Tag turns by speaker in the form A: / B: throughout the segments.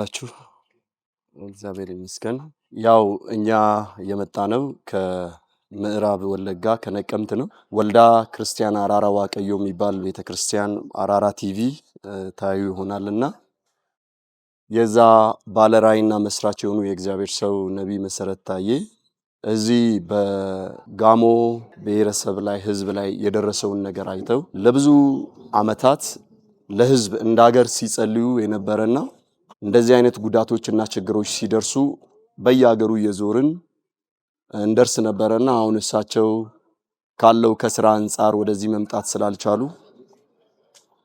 A: ዋላችሁ እግዚአብሔር ይመስገን ያው እኛ የመጣነው ከምዕራብ ወለጋ ከነቀምት ነው ወልዳ ክርስቲያን አራራ ዋቀዮ የሚባል ቤተክርስቲያን አራራ ቲቪ ታዩ ይሆናልና የዛ ባለራይና መስራች የሆኑ የእግዚአብሔር ሰው ነብይ መሰረት ታዬ እዚህ በጋሞ ብሔረሰብ ላይ ህዝብ ላይ የደረሰውን ነገር አይተው ለብዙ አመታት ለህዝብ እንዳገር ሲጸልዩ የነበረና እንደዚህ አይነት ጉዳቶችና ችግሮች ሲደርሱ በየአገሩ የዞርን እንደርስ ነበርና አሁን እሳቸው ካለው ከስራ አንፃር ወደዚህ መምጣት ስላልቻሉ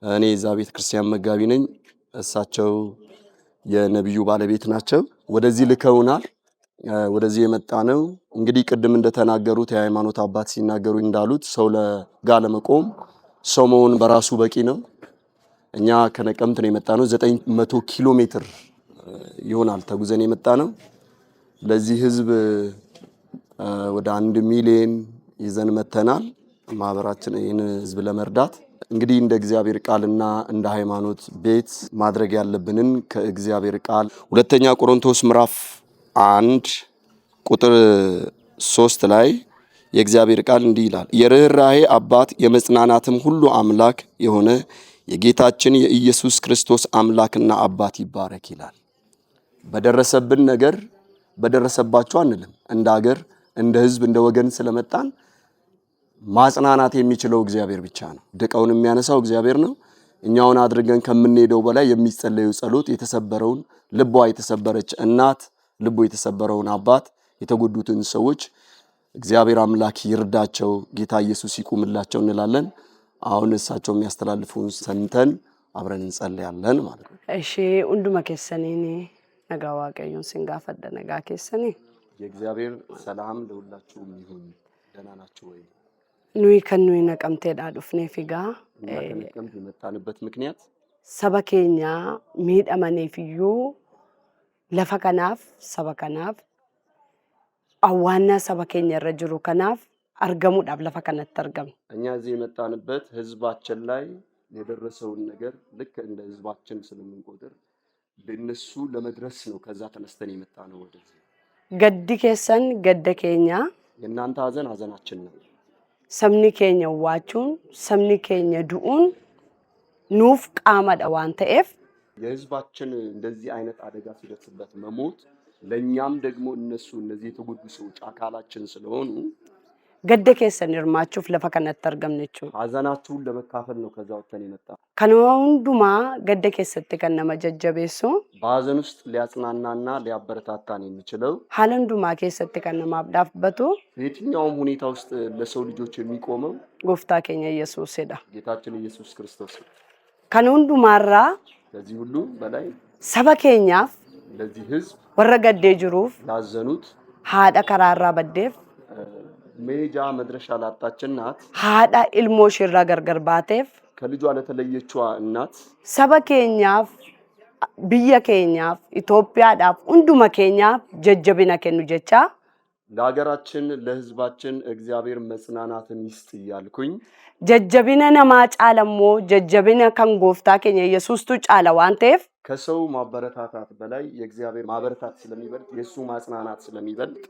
A: እኔ እዛ ቤተክርስቲያን መጋቢ ነኝ እሳቸው የነብዩ ባለቤት ናቸው ወደዚህ ልከውናል ወደዚህ የመጣነው እንግዲህ ቅድም እንደተናገሩት የሃይማኖት አባት ሲናገሩ እንዳሉት ሰው ለጋለ መቆም ሰው መሆን በራሱ በቂ ነው እኛ ከነቀምት ነው የመጣነው 900 ኪሎ ሜትር ይሆናል ተጉዘን የመጣነው ለዚህ ህዝብ ወደ 1 ሚሊዮን ይዘን መተናል ማህበራችን ይህን ህዝብ ለመርዳት እንግዲህ እንደ እግዚአብሔር ቃልና እንደ ሃይማኖት ቤት ማድረግ ያለብንን ከእግዚአብሔር ቃል ሁለተኛ ቆሮንቶስ ምዕራፍ 1 ቁጥር 3 ላይ የእግዚአብሔር ቃል እንዲህ ይላል የርህራሄ አባት የመጽናናትም ሁሉ አምላክ የሆነ የጌታችን የኢየሱስ ክርስቶስ አምላክና አባት ይባረክ ይላል በደረሰብን ነገር በደረሰባቸው አንልም እንደ ሀገር እንደ ህዝብ እንደ ወገን ስለመጣን ማጽናናት የሚችለው እግዚአብሔር ብቻ ነው ደቀውን የሚያነሳው እግዚአብሔር ነው እኛውን አድርገን ከምንሄደው በላይ የሚጸለየው ጸሎት የተሰበረውን ልቧ የተሰበረች እናት ልቡ የተሰበረውን አባት የተጎዱትን ሰዎች እግዚአብሔር አምላክ ይርዳቸው ጌታ ኢየሱስ ይቁምላቸው እንላለን አሁን እሳቸው የሚያስተላልፉን ሰምተን አብረን እንጸልያለን ማለት ነው
B: እሺ እንዱማ ከሰኔኒ ነጋዋቀዩን ሲንጋፈደ ነጋ ከሰኔ
A: የእግዚአብሔር ሰላም ለሁላችሁም ይሁን ደህና ናችሁ ወይ
B: ኑይ ከኑይ ነቀምቴዳ ዱፍኔ ፊጋ
A: ነቀምት የመጣንበት ምክንያት
B: ሰበኬኛ ሚዳማኔ ፊዩ ለፈከናፍ ሰበከናፍ አዋና ሰበኬኛ ረጅሩ ከናፍ አርገሙ ዳብ ለፈከነት ተርገም
A: እኛ እዚህ የመጣንበት ህዝባችን ላይ የደረሰውን ነገር ልክ እንደ ህዝባችን ስለምንቆጥር በእነሱ ለመድረስ ነው ከዛ ተነስተን የመጣነው ወደዚህ
B: ገድ ከሰን ገደከኛ
A: የናንተ ሀዘን ሀዘናችን ነው
B: ሰምኒ ኬኛ ዋቹን ሰምኒ ኬኛ ዱኡን ኑፍ ቃማዳ ዋንተኤፍ
A: የህዝባችን እንደዚህ አይነት አደጋ ሲደርስበት መሞት ለኛም ደግሞ እነሱ እነዚህ የተጎዱ ሰዎች አካላችን ስለሆኑ
B: ገደከሰን ይርማቹፍ ለፈከነት ተርገምነቹ
A: ሀዘናችሁን ለመካፈል ነው ከዛ ወጥተን የመጣ
B: ከነውንዱማ ገደከሰት ከነማ ጀጀቤሱ
A: ባዘን ውስጥ ሊያጽናናና ሊያበረታታን የሚችለው
B: ሀለንዱማ ከሰት ከነማ አብዳፍበቱ
A: የትኛውም ሁኔታ ውስጥ ለሰው ልጆች የሚቆመው
B: ጎፍታ ከኛ ኢየሱስ ሄዳ
A: ጌታችን ኢየሱስ ክርስቶስ
B: ከነውንዱማራ
A: ለዚህ ሁሉ በላይ
B: ሰበከኛፍ
A: ለዚህ ህዝብ
B: ወረገደ ጅሩፍ
A: ላዘኑት
B: ሃዳ ከራራ በደፍ
A: ሜጃ መድረሻ ላጣችናት
B: ሃዳ ኢልሞሽ ይራገርገር ባቴፍ
A: ከልጇ ለተለየችዋ እናት
B: ሰበከኛፍ ቢየከኛፍ ኢትዮጵያ ዳፍ እንዱማ ከኛፍ ጀጀብና ከኑ ጀቻ
A: ለሀገራችን ለህዝባችን እግዚአብሔር መጽናናትን ይስጥ ይያልኩኝ
B: ጀጀብና ነማ ጫለሞ ጀጀብና ከንጎፍታ ከኛ ኢየሱስቱ ጫላ ዋንቴፍ
A: ከሰው ማበረታታት በላይ የእግዚአብሔር ማበረታት ስለሚበልጥ የሱ ማጽናናት ስለሚበልጥ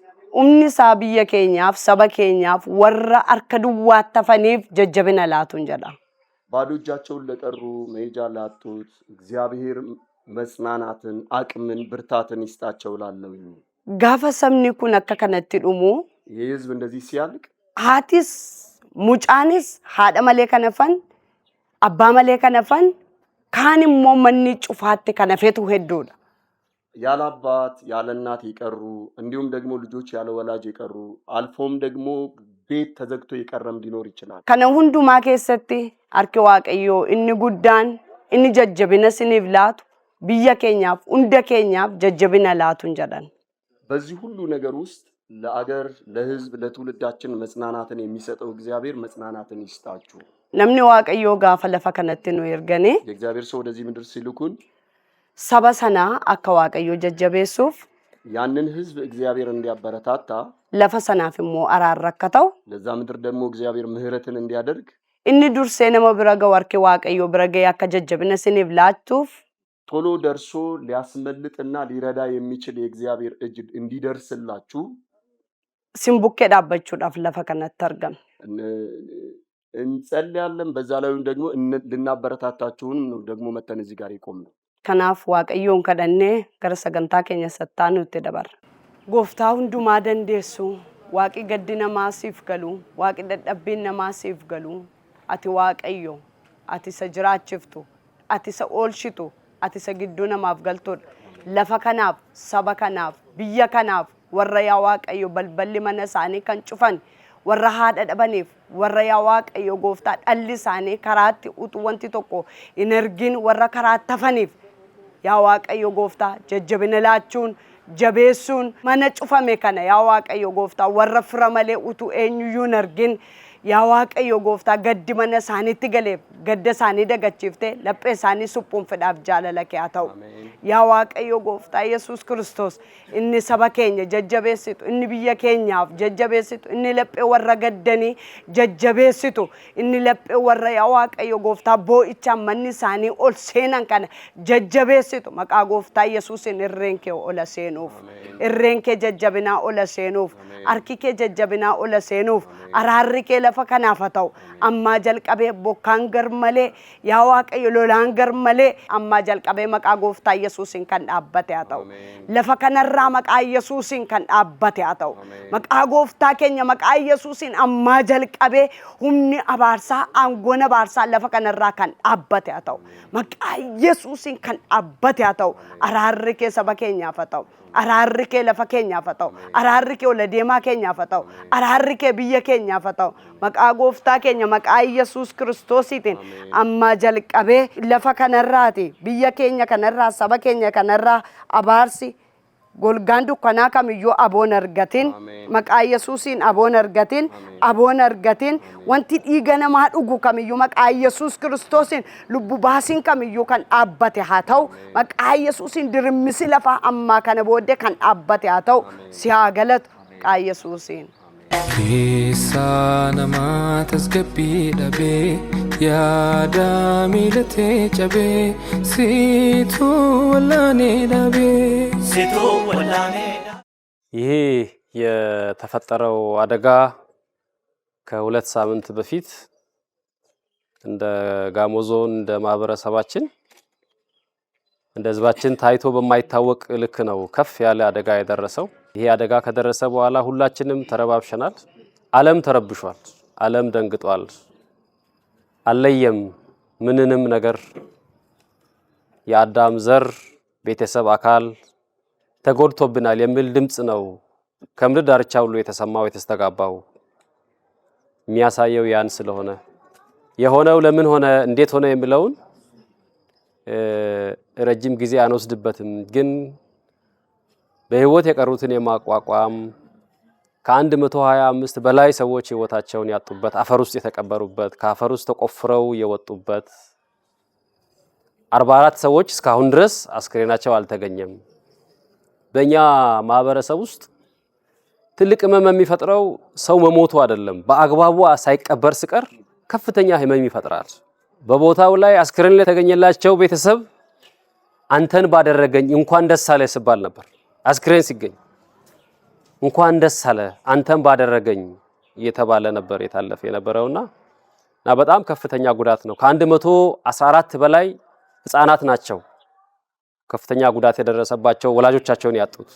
B: ሳቢየ ከኛፍ ሰበከኛፍ ወራ አርከዱዋ ተፈኒፍ ጀጀብና ላቱን ጀዳ
A: ባዶ እጃቸውን ለቀሩ መሄጃ ላጡት እግዚአብሔር መጽናናትን አቅምን ብርታትን ይስጣቸው ላለውኝ
B: ጋፈ ሰምኒ ኩን አከከነት ዱሙ
A: የህዝብ እንደዚህ ሲያልቅ
B: ሃቲስ ሙጫንስ ሃዳ ማለ ከነፈን አባ ማለ ከነፈን ካንም ሞመኒ ጩፋት ከነፈቱ ሄዶዳ
A: ያለ አባት ያለ እናት ይቀሩ እንዲሁም ደግሞ ልጆች ያለ ወላጅ ይቀሩ አልፎም ደግሞ ቤት ተዘግቶ ይቀርም ሊኖር ይችላል
B: ከነ ሁንዱማ ከሰቲ አርኪ ዋቀዮ እኒ ጉዳን እኒ ጀጀብና ሲኒብላቱ ቢየከኛፍ እንደከኛፍ ጀጀብና ላቱን ጀዳን
A: በዚህ ሁሉ ነገር ውስጥ ለአገር ለህዝብ ለትውልዳችን መጽናናትን የሚሰጠው እግዚአብሔር መጽናናትን ይስጣችሁ
B: ነምኒ ዋቀዮ ጋፈ ለፈከነት ነው ይርገኔ
A: የእግዚአብሔር ሰው ወደዚህ ምድር ሲልኩን
B: ሰበሰና አከዋቀዮ ጀጀቤሱፍ
A: ያንን ህዝብ እግዚአብሔር እንዲያበረታታ
B: ለፈሰናፍሞ አራራከተው
A: ለዛ ምድር ደግሞ እግዚአብሔር ምህረትን እንዲያደርግ
B: እኒ ዱርሴ ነመ ብረገ ወርኪ ዋቀዮ ብረገ ያከጀጀብነ ሲኒብላቱፍ
A: ቶሎ ደርሶ ሊያስመልጥና ሊረዳ የሚችል የእግዚአብሔር እጅ እንዲደርስላችሁ
B: ሲምቡኬ ዳባችሁዳፍ ለፈ ከነተ አርገም
A: እንጸልያለን። በዛ ላይም ደግሞ ልናበረታታችሁን ነው ደግሞ መተን እዚህ ጋር ይቆም ነው።
B: ከናፍ ዋቀዮን ከደኔ ገረ ሰገንታ ኬኛ ሰታኑ ተደበር ጎፍታ ሁንዱማ ደንዴሱ ዋቂ ገድነ ማሲፍ ገሉ ዋቂ ደደብነ ማሲፍ ገሉ አቲ ዋቀዮ አቲ ሰጅራችፍቱ አቲ ሰኦልሽቱ አቲ ሰግዱነ ማፍገልቶ ለፈ ከናፍ ሰበ ከናፍ ብየ ከናፍ ወረ ያ ዋቀዮ በልበል መነሳኔ ከንጩፈን ወረ ሃደ ደበኔፍ ወረ ያ ዋቀዮ ጎፍታ ዳሊሳኔ ከራት ኡጡ ወንቲ ቶኮ ኢነርጊን ወረ ከራት ተፈኔፍ ያ ዋቀዮ ጎፍታ ጀጀብነላችሁን ጀቤሱን ማነ ጩፈሜ ከነ ያ ዋቀዮ ጎፍታ ወረ ፍረመሌ ኡቱ ኤኙዩን አርጊን ያ ዋቀዮ ጎፍታ ገድ መነሳኔ ትገሌፍ ገደ ሳኔ ደገችፍቴ ለጴ ሳኔ ሱፑን ፍዳፍ ጃለለከ ያተው ያ ዋቀዮ ጎፍታ ኢየሱስ ክርስቶስ እኒ ሰበከኝ ጀጀቤሲቱ እኒ ብየ ኬኛፍ ጀጀቤሲቱ እኒ ለጴ ወረ ገደኒ ጀጀቤሲቱ እኒ ለጴ ወረ ያ ዋቀዮ ጎፍታ ቦኢቻ መኒ ሳኔ ኦል ሴናን ከነ ጀጀቤሲቱ መቃ ጎፍታ ኢየሱስን እሬንኬ ኦለ ሴኑፍ እሬንኬ ጀጀብና ኦለ ሴኑፍ አርኪኬ ጀጀብና ኦለ ሴኑፍ አራርኬ ለፈ ከናፈተው አማ ጀልቀቤ ቦካን ገርመሌ ያ ዋቀዮ ሎላን ገርመሌ አማ ጀልቀቤ መቃ ጎፍታ ኢየሱስን ከን ዳበተ ያተው ለፈ ከነራ መቃ ኢየሱስን ከን ዳበተ ያተው መቃ ጎፍታ ኬኛ መቃ ኢየሱስን አማ ጀልቀቤ ሁምኒ አባርሳ አንጎነ ባርሳ ለፈ ከነራ ከን ዳበተ ያተው መቃ ኢየሱስን ከን ዳበተ ያተው አራርኬ ሰበከኛ ፈተው አራርኬ ለፈ ኬኛ ፈተው አራርኬ ወለዴማ ኬኛ ፈተው አራርኬ ብየ ኬኛ ፈተው መቃ ጎፍታ ኬኛ መቃ ኢየሱስ ክርስቶሲቲን አማ ጀልቀቤ ለፈ ከነራቲ ብየ ኬኛ ከነራ ሰበ ኬኛ ከነራ አባርሲ ጎልጋንዱ ከና ከምዮ አቦን አርገቲን መቃ ኢየሱስን አቦን አርገቲን ወንቲ ዲገነማ ዱጉ ከምዮ መቃ ኢየሱስ ክርስቶስን ልቡ ባሲን ከምዮ ከን አበተ ሃተው መቃ ኢየሱስን ድርምሲ ለፋ አማ ከነ ቦደ ከን አበተ ሃተው ሲያገለት መቃ ኢየሱስን
C: Keessa nama tasgabbii dhabee yaada miilatee cabee situu wallaanee dhabee.
D: ይሄ የተፈጠረው አደጋ ከሁለት ሳምንት በፊት እንደ ጋሞ ዞን እንደ ማህበረሰባችን እንደ ህዝባችን ታይቶ በማይታወቅ ልክ ነው ከፍ ያለ አደጋ የደረሰው። ይሄ አደጋ ከደረሰ በኋላ ሁላችንም ተረባብሸናል። ዓለም ተረብሿል። ዓለም ደንግጧል። አለየም ምንንም ነገር የአዳም ዘር ቤተሰብ አካል ተጎድቶብናል የሚል ድምጽ ነው ከምድር ዳርቻ ሁሉ የተሰማው የተስተጋባው። የሚያሳየው ያን ስለሆነ የሆነው ለምን ሆነ እንዴት ሆነ የሚለውን ረጅም ጊዜ አንወስድበትም። ግን በህይወት የቀሩትን የማቋቋም ከ125 በላይ ሰዎች ህይወታቸውን ያጡበት አፈር ውስጥ የተቀበሩበት ከአፈር ውስጥ ተቆፍረው የወጡበት 44 ሰዎች እስካሁን ድረስ አስክሬናቸው አልተገኘም። በእኛ ማህበረሰብ ውስጥ ትልቅ ህመም የሚፈጥረው ሰው መሞቱ አይደለም፣ በአግባቡ ሳይቀበር ሲቀር ከፍተኛ ህመም ይፈጥራል። በቦታው ላይ አስክሬን ላይ የተገኘላቸው ቤተሰብ አንተን ባደረገኝ እንኳን ደስ አለ ሲባል ነበር። አስክሬን ሲገኝ እንኳን ደስ አለ አንተን ባደረገኝ እየተባለ ነበር የታለፈ የነበረውና በጣም ከፍተኛ ጉዳት ነው። ከ114 በላይ ህፃናት ናቸው ከፍተኛ ጉዳት የደረሰባቸው ወላጆቻቸውን ያጡት።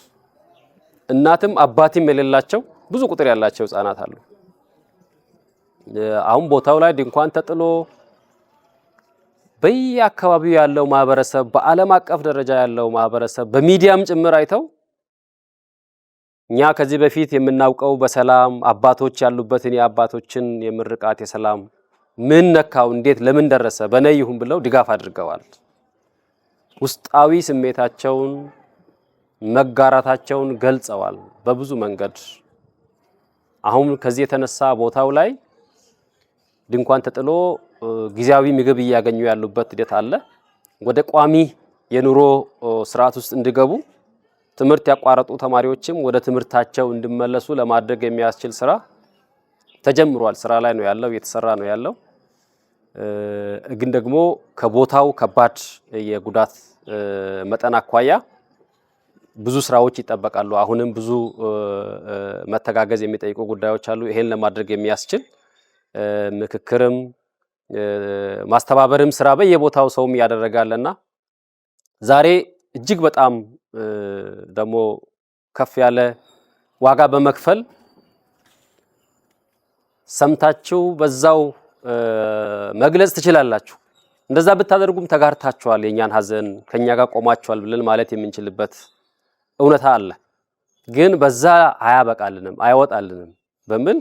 D: እናትም አባትም የሌላቸው ብዙ ቁጥር ያላቸው ህፃናት አሉ። አሁን ቦታው ላይ ድንኳን ተጥሎ በየአካባቢው ያለው ማህበረሰብ በዓለም አቀፍ ደረጃ ያለው ማህበረሰብ በሚዲያም ጭምር አይተው እኛ ከዚህ በፊት የምናውቀው በሰላም አባቶች ያሉበትን የአባቶችን የምርቃት የሰላም ምን ነካው እንዴት ለምን ደረሰ በነይ ይሁን ብለው ድጋፍ አድርገዋል። ውስጣዊ ስሜታቸውን መጋራታቸውን ገልጸዋል በብዙ መንገድ። አሁን ከዚህ የተነሳ ቦታው ላይ ድንኳን ተጥሎ ጊዜያዊ ምግብ እያገኙ ያሉበት ሂደት አለ። ወደ ቋሚ የኑሮ ስርዓት ውስጥ እንዲገቡ ትምህርት ያቋረጡ ተማሪዎችም ወደ ትምህርታቸው እንዲመለሱ ለማድረግ የሚያስችል ስራ ተጀምሯል። ስራ ላይ ነው ያለው፣ እየተሰራ ነው ያለው። ግን ደግሞ ከቦታው ከባድ የጉዳት መጠን አኳያ ብዙ ስራዎች ይጠበቃሉ። አሁንም ብዙ መተጋገዝ የሚጠይቁ ጉዳዮች አሉ። ይሄን ለማድረግ የሚያስችል ምክክርም ማስተባበርም ስራ በየቦታው ሰውም ያደረጋልና ዛሬ እጅግ በጣም ደግሞ ከፍ ያለ ዋጋ በመክፈል ሰምታችሁ በዛው መግለጽ ትችላላችሁ። እንደዛ ብታደርጉም ተጋርታችኋል፣ የኛን ሐዘን ከኛ ጋር ቆማችኋል ብለን ማለት የምንችልበት እውነታ አለ። ግን በዛ አያበቃልንም አይወጣልንም በሚል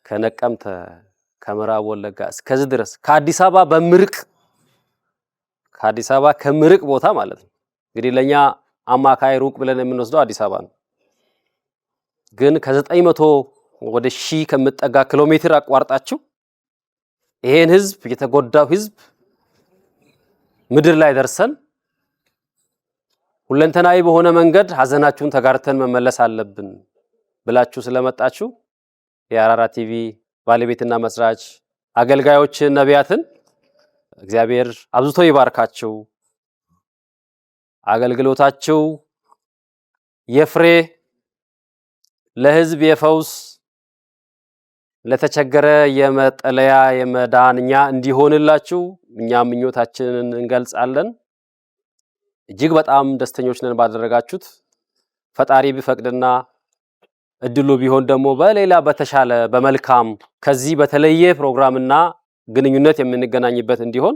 D: ከነቀምተ ከምዕራብ ወለጋ እስከዚህ ድረስ ከአዲስ አበባ ከምርቅ ቦታ ማለት ነው። እንግዲህ ለኛ አማካይ ሩቅ ብለን የምንወስደው አዲስ አበባ ነው። ግን ከ900 ወደ 1000 ከምጠጋ ኪሎ ሜትር አቋርጣችሁ ይሄን ህዝብ የተጎዳው ህዝብ ምድር ላይ ደርሰን ሁለንተናዊ በሆነ መንገድ ሐዘናችሁን ተጋርተን መመለስ አለብን ብላችሁ ስለመጣችሁ የአራራ ቲቪ ባለቤትና መስራች አገልጋዮች ነቢያትን እግዚአብሔር አብዝቶ ይባርካችሁ። አገልግሎታችሁ የፍሬ ለህዝብ የፈውስ ለተቸገረ የመጠለያ የመዳንኛ እንዲሆንላችሁ እኛ ምኞታችንን እንገልጻለን። እጅግ በጣም ደስተኞች ነን ባደረጋችሁት። ፈጣሪ ቢፈቅድና እድሉ ቢሆን ደግሞ በሌላ በተሻለ በመልካም ከዚህ በተለየ ፕሮግራምና ግንኙነት የምንገናኝበት እንዲሆን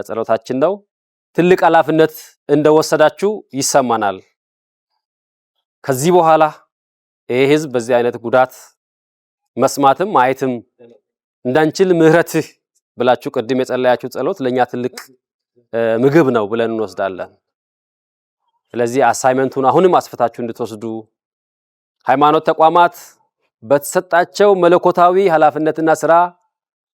D: ጸሎታችን ነው። ትልቅ ኃላፊነት እንደወሰዳችሁ ይሰማናል። ከዚህ በኋላ ይሄ ህዝብ በዚህ አይነት ጉዳት መስማትም ማየትም እንዳንችል ምህረትህ ብላችሁ ቅድም የጸለያችሁ ጸሎት ለኛ ትልቅ ምግብ ነው ብለን እንወስዳለን። ስለዚህ አሳይመንቱን አሁንም አስፈታችሁ እንድትወስዱ ሃይማኖት ተቋማት በተሰጣቸው መለኮታዊ ኃላፊነትና ስራ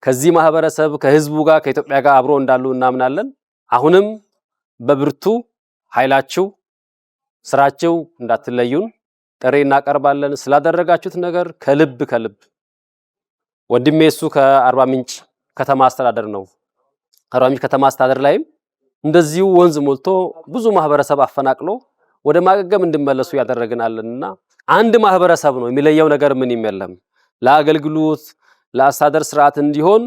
D: ከዚህ ማህበረሰብ ከህዝቡ ጋር ከኢትዮጵያ ጋር አብሮ እንዳሉ እናምናለን። አሁንም በብርቱ ኃይላችሁ ስራችሁ እንዳትለዩን ጥሪ እናቀርባለን። ስላደረጋችሁት ነገር ከልብ ወንድሜ እሱ ከአርባ ምንጭ ከተማ አስተዳደር ነው። አርባ ምንጭ ከተማ አስተዳደር ላይም እንደዚሁ ወንዝ ሞልቶ ብዙ ማህበረሰብ አፈናቅሎ ወደ ማገገም እንድመለሱ ያደረግናልና አንድ ማህበረሰብ ነው፣ የሚለየው ነገር ምን የለም። ለአገልግሎት ለአስተዳደር ስርዓት እንዲሆን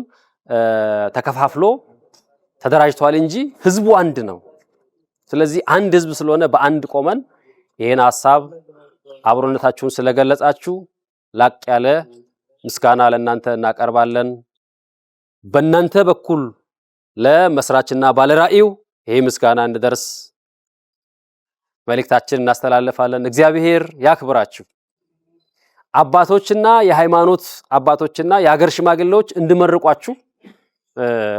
D: ተከፋፍሎ ተደራጅቷል እንጂ ህዝቡ አንድ ነው። ስለዚህ አንድ ህዝብ ስለሆነ በአንድ ቆመን ይሄን ሐሳብ አብሮነታችሁን ስለገለጻችሁ ላቅ ያለ ምስጋና ለእናንተ እናቀርባለን። በእናንተ በኩል ለመስራችና ባለራእዩ ይሄ ምስጋና እንድደርስ መልእክታችንን እናስተላልፋለን። እግዚአብሔር ያክብራችሁ። አባቶችና የሃይማኖት አባቶችና የሀገር ሽማግሌዎች እንድመርቋችሁ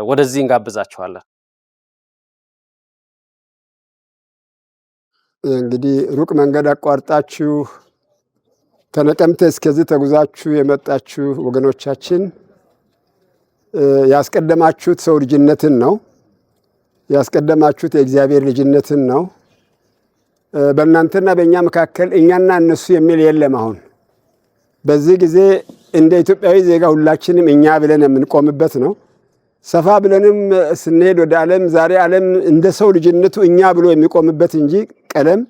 D: ወደዚህ እንጋብዛችኋለን።
E: እንግዲህ ሩቅ መንገድ አቋርጣችሁ ከነቀምተ እስከዚህ ተጉዛችሁ የመጣችሁ ወገኖቻችን ያስቀደማችሁት ሰው ልጅነትን ነው። ያስቀደማችሁት የእግዚአብሔር ልጅነትን ነው። በእናንተና በእኛ መካከል እኛና እነሱ የሚል የለም። አሁን በዚህ ጊዜ እንደ ኢትዮጵያዊ ዜጋ ሁላችንም እኛ ብለን የምንቆምበት ነው። ሰፋ ብለንም ስንሄድ ወደ ዓለም ዛሬ ዓለም እንደ ሰው ልጅነቱ እኛ ብሎ የሚቆምበት እንጂ ቀለም፣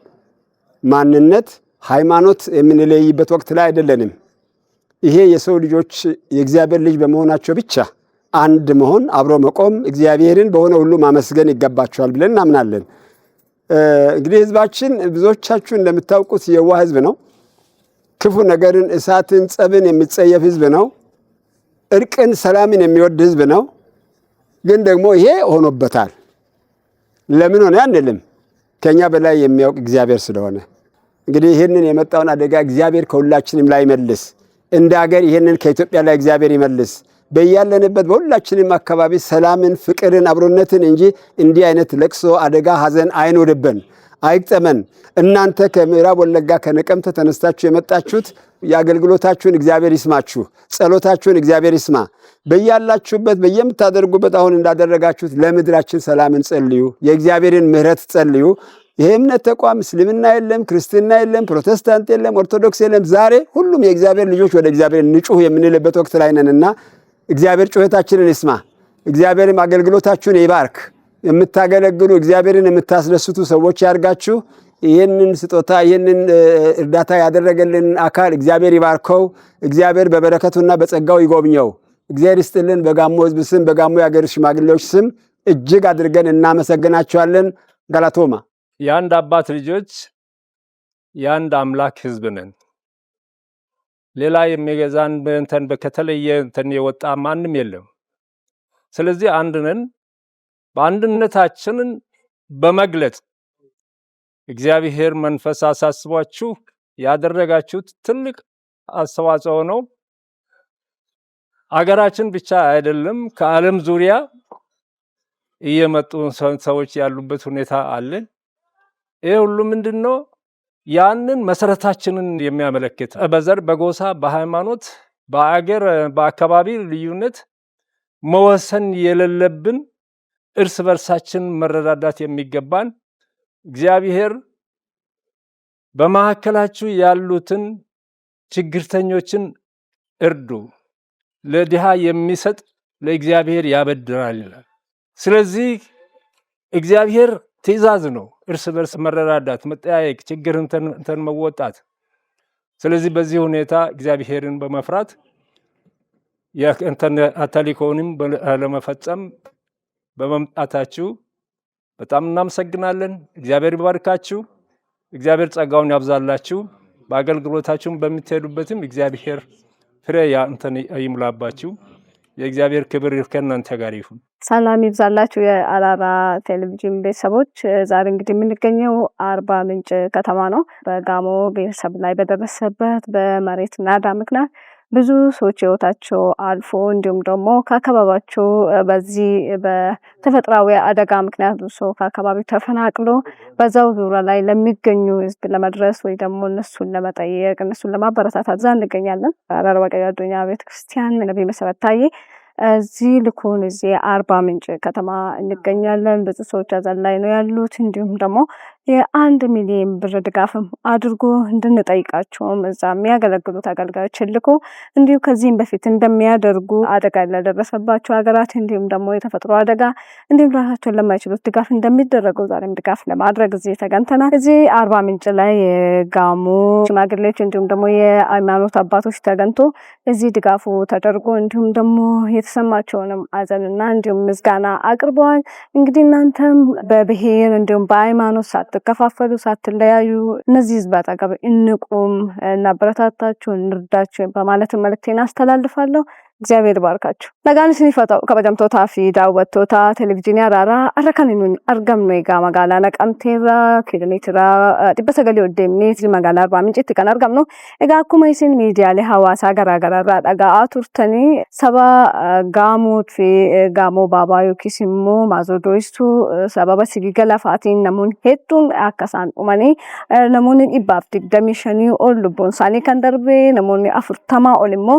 E: ማንነት፣ ሃይማኖት የምንለይበት ወቅት ላይ አይደለንም። ይሄ የሰው ልጆች የእግዚአብሔር ልጅ በመሆናቸው ብቻ አንድ መሆን፣ አብሮ መቆም፣ እግዚአብሔርን በሆነ ሁሉ ማመስገን ይገባቸዋል ብለን እናምናለን። እንግዲህ ህዝባችን ብዙዎቻችሁ እንደምታውቁት የዋህ ህዝብ ነው። ክፉ ነገርን፣ እሳትን፣ ጸብን የሚጸየፍ ህዝብ ነው። እርቅን፣ ሰላምን የሚወድ ህዝብ ነው። ግን ደግሞ ይሄ ሆኖበታል። ለምን ሆነ አንልም። ከኛ በላይ የሚያውቅ እግዚአብሔር ስለሆነ እንግዲህ ይሄንን የመጣውን አደጋ እግዚአብሔር ከሁላችንም ላይ ይመልስ። እንደ ሀገር ይሄንን ከኢትዮጵያ ላይ እግዚአብሔር ይመልስ። በያለንበት በሁላችንም አካባቢ ሰላምን፣ ፍቅርን፣ አብሮነትን እንጂ እንዲህ አይነት ለቅሶ፣ አደጋ፣ ሐዘን አይኖርብን፣ አይግጠመን። እናንተ ከምዕራብ ወለጋ ከነቀምተ ተነስታችሁ የመጣችሁት የአገልግሎታችሁን እግዚአብሔር ይስማችሁ፣ ጸሎታችሁን እግዚአብሔር ይስማ። በያላችሁበት በየምታደርጉበት አሁን እንዳደረጋችሁት ለምድራችን ሰላምን ጸልዩ፣ የእግዚአብሔርን ምሕረት ጸልዩ። ይሄ እምነት ተቋም እስልምና የለም፣ ክርስትና የለም፣ ፕሮቴስታንት የለም፣ ኦርቶዶክስ የለም። ዛሬ ሁሉም የእግዚአብሔር ልጆች ወደ እግዚአብሔር ንጩህ የምንልበት ወቅት ላይ ነንና እግዚአብሔር ጩኸታችንን ይስማ። እግዚአብሔርም አገልግሎታችሁን ይባርክ። የምታገለግሉ እግዚአብሔርን የምታስደስቱ ሰዎች ያርጋችሁ። ይህንን ስጦታ ይህንን እርዳታ ያደረገልን አካል እግዚአብሔር ይባርከው። እግዚአብሔር በበረከቱና በጸጋው ይጎብኘው። እግዚአብሔር ይስጥልን። በጋሞ ሕዝብ ስም በጋሞ የአገር ሽማግሌዎች ስም እጅግ አድርገን እናመሰግናችኋለን። ጋላቶማ
F: የአንድ አባት ልጆች የአንድ አምላክ ሕዝብ ነን። ሌላ የሚገዛን እንተን በከተለየ እንተን የወጣ ማንም የለም። ስለዚህ አንድ ነን። በአንድነታችንን በመግለጽ እግዚአብሔር መንፈስ አሳስቧችሁ ያደረጋችሁት ትልቅ አስተዋጽኦ ነው። አገራችን ብቻ አይደለም ከዓለም ዙሪያ እየመጡ ሰዎች ያሉበት ሁኔታ አለ። ይሄ ሁሉ ምንድነው? ያንን መሰረታችንን የሚያመለክት በዘር በጎሳ በሃይማኖት በአገር በአካባቢ ልዩነት መወሰን የሌለብን እርስ በርሳችን መረዳዳት የሚገባን እግዚአብሔር በማዕከላችሁ ያሉትን ችግርተኞችን እርዱ፣ ለድሃ የሚሰጥ ለእግዚአብሔር ያበድራል ይላል። ስለዚህ እግዚአብሔር ትእዛዝ ነው እርስ በርስ መረዳዳት፣ መጠያየቅ፣ ችግር እንተን መወጣት። ስለዚህ በዚህ ሁኔታ እግዚአብሔርን በመፍራት የእንተን ተልእኮውንም ለመፈጸም በመምጣታችሁ በጣም እናመሰግናለን። እግዚአብሔር ይባርካችሁ። እግዚአብሔር ጸጋውን ያብዛላችሁ። በአገልግሎታችሁም በምትሄዱበትም እግዚአብሔር ፍሬ እንተን ይሙላባችሁ። የእግዚአብሔር ክብር ከእናንተ ጋር ይሁን።
G: ሰላም ይብዛላችሁ የአራራ ቴሌቪዥን ቤተሰቦች። ዛሬ እንግዲህ የምንገኘው አርባ ምንጭ ከተማ ነው። በጋሞ ብሔረሰብ ላይ በደረሰበት በመሬት ናዳ ምክንያት ብዙ ሰዎች ህይወታቸው አልፎ እንዲሁም ደግሞ ከአካባቢያቸው በዚህ በተፈጥሯዊ አደጋ ምክንያት ብዙ ሰው ከአካባቢው ተፈናቅሎ በዛው ዙሪያ ላይ ለሚገኙ ህዝብ ለመድረስ ወይ ደግሞ እነሱን ለመጠየቅ እነሱን ለማበረታታት እዛ እንገኛለን። አራራ ዋቀዮ አዱኛ ቤተክርስቲያን ነብይ መሰረት ታዬ እዚህ ልኩን እዚህ አርባ ምንጭ ከተማ እንገኛለን። ብዙ ሰዎች አዛን ላይ ነው ያሉት። እንዲሁም ደግሞ የ1 ሚሊዮን ብር ድጋፍም አድርጎ እንድንጠይቃቸውም እዛ የሚያገለግሉት አገልጋዮች ልኮ እንዲሁ ከዚህም በፊት እንደሚያደርጉ አደጋ ለደረሰባቸው ሀገራት እንዲሁም ደግሞ የተፈጥሮ አደጋ እንዲሁም ራሳቸውን ለማይችሉት ድጋፍ እንደሚደረገው ዛሬም ድጋፍ ለማድረግ እዚህ ተገኝተናል። እዚህ አርባ ምንጭ ላይ የጋሞ ሽማግሌዎች እንዲሁም ደግሞ የሃይማኖት አባቶች ተገኝቶ እዚህ ድጋፉ ተደርጎ እንዲሁም ደግሞ የተሰማቸውንም አዘንና እንዲሁም ምስጋና አቅርበዋል። እንግዲህ እናንተም በብሔር እንዲሁም በሃይማኖት ሳትከፋፈሉ ሳትለያዩ እነዚህ ህዝብ አጠገብ እንቁም፣ እናበረታታችሁ፣ እንርዳችሁ በማለት መልእክቴን አስተላልፋለሁ። እግዚአብሔር ባርካችሁ። ነጋን ስኒፈታው ከበጀምቶታ ፊ ዳወቶታ ቴሌቪዥን አራራ አረካኒኑ አርገምኖ ጋ መጋላ ነቀምቴራ ኪሎሜትራ ዲበሰገሊ ወደምኔት መጋላ አርባ ምንጭ ከን አርገምኖ ኤጋ አኩማ ይስን ሚዲያሌ ሐዋሳ ገራገራራ ዳጋ ቱርተኒ ሰባ ጋሞት ፊ ጋሞ ባባዩ ኪሲሞ ማዞዶይስቱ ሰበበ ሲገላፋቲን ነሙን ሄጡን አከሳን ኡማኒ ነሙን ኢባፍ ዲግደሚሽኒ ኦል ሉቦን ሳኒ ከንደርቤ ነሙን አፍርተማ ኦልሞ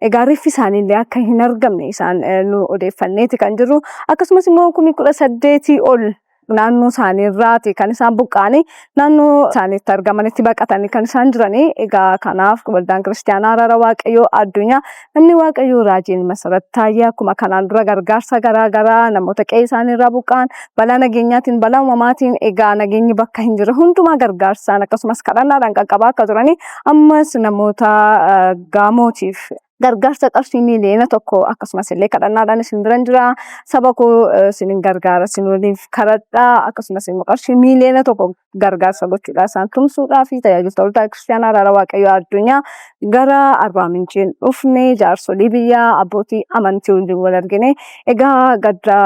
G: ኤጋ ሪፊሳኒ akka hin argamne isaan nu odeeffanneeti kan jirru. Akkasumas immoo 18 ol naannoo isaanii irraati kan isaan buqqaanii naannoo isaaniitti argamanitti baqatanii kan isaan jiranii. Egaa kanaaf waldaan kiristaanaa Araara Waaqayyoo Addunyaa namni Waaqayyoo Raajiin Masarat Taayee akkuma kanaan dura gargaarsa garaagaraa namoota qe'ee isaanii irraa buqqaan balaa nageenyaatiin balaa uumamaatiin egaa nageenyi bakka hin jirre hundumaa gargaarsaan akkasumas kadhannaadhaan qaqqabaa akka turanii ammas namoota gaamootiif gargaarsa qarshii miliyoona tokko akkasumas illee kadhannaadhaan isin biran jira. Saba koo isin gargaara isin waliif kadhadhaa akkasumas immoo qarshii miliyoona tokko gargaarsa gochuudhaan isaan tumsuudhaa fi tajaajiltoota waldaa kiristaanaa Araara Waaqayyoo Addunyaa gara Arbaa Minciin dhufne jaarsolii biyyaa abbootii amantii waliin wal argine egaa gadda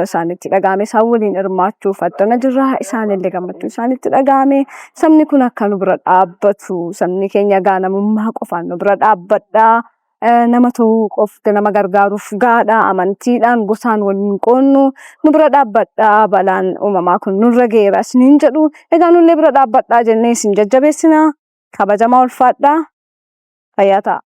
G: isaanitti dhagahame isaan waliin hirmaachuuf addana jirra. Isaanillee gammachuu isaanitti dhagahame sabni kun akka nu bira dhaabbatu sabni keenya egaa namummaa qofaan nu bira dhaabbadhaa. Nama ta'uu qofti nama gargaaruuf gaadha amantiidhaan gosaan waliin qoonnu nu bira dhaabbadhaa balaan uumamaa kun nurra geera isiniin jedhu. Egaa nullee bira dhaabbadhaa jennee isin jajjabeessina. Kabajamaa ulfaadhaa. Fayyaa ta'a.